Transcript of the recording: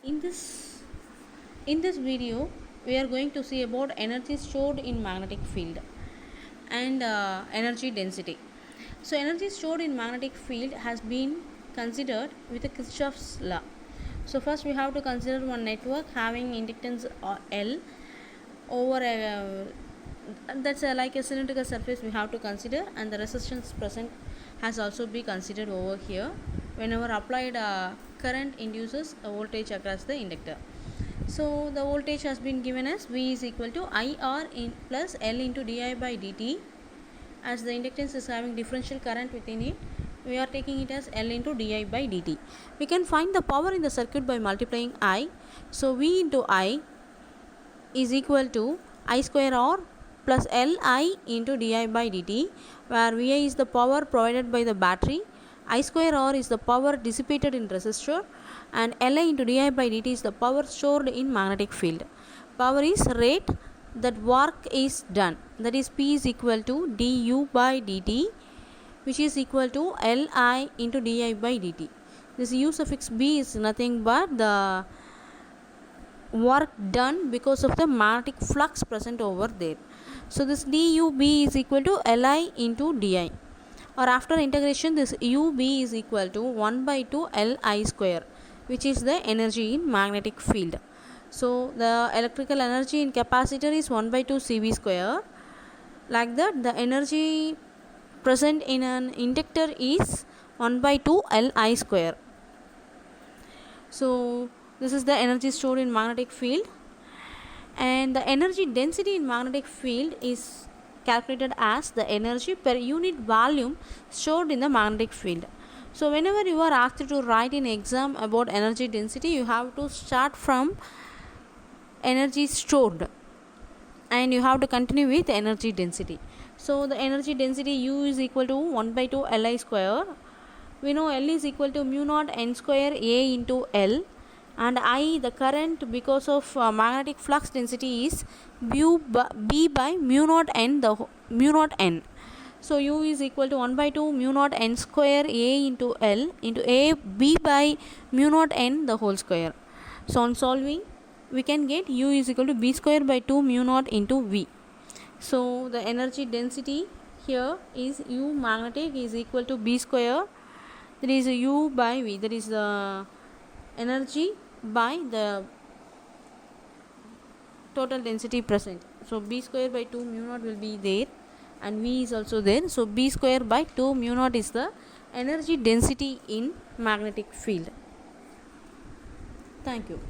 In this video, we are going to see about energy stored in magnetic field and energy density. So energy stored in magnetic field has been considered with the Kirchhoff's law. So first we have to consider one network having inductance L over that's like a cylindrical surface we have to consider, and the resistance present has also been considered over here. Whenever applied current induces a voltage across the inductor. So the voltage has been given as V is equal to IR plus L into di by dt. As the inductance is having differential current within it, we are taking it as L into di by dt. We can find the power in the circuit by multiplying I. So V into I is equal to I square R plus Li into di by dt, where Vi is the power provided by the battery, I square R is the power dissipated in resistor, and Li into di by dt is the power stored in magnetic field. Power is rate that work is done, that is P is equal to du by dt, which is equal to Li into di by dt. This U suffix B is nothing but the work done because of the magnetic flux present over there. So this dUB is equal to Li into di, or after integration this UB is equal to 1 by 2 Li square, which is the energy in magnetic field. So the electrical energy in capacitor is 1 by 2 CV square. Like that, the energy present in an inductor is 1 by 2 Li square. So this is the energy stored in magnetic field, and the energy density in magnetic field is calculated as the energy per unit volume stored in the magnetic field. So whenever you are asked to write in exam about energy density, you have to start from energy stored and you have to continue with energy density. So the energy density U is equal to 1 by 2 Li square. We know L is equal to mu naught N square A into L, and I, the current because of magnetic flux density, is B by mu naught N, mu naught N. So U is equal to 1 by 2 mu naught N square A into L into A B by mu naught N the whole square. So on solving, we can get U is equal to B square by 2 mu naught into V. So the energy density here is U magnetic is equal to B square, that is U by V, that is the energy by the total density present. So B square by 2 mu naught will be there, and V is also there. So B square by 2 mu naught is the energy density in magnetic field. Thank you.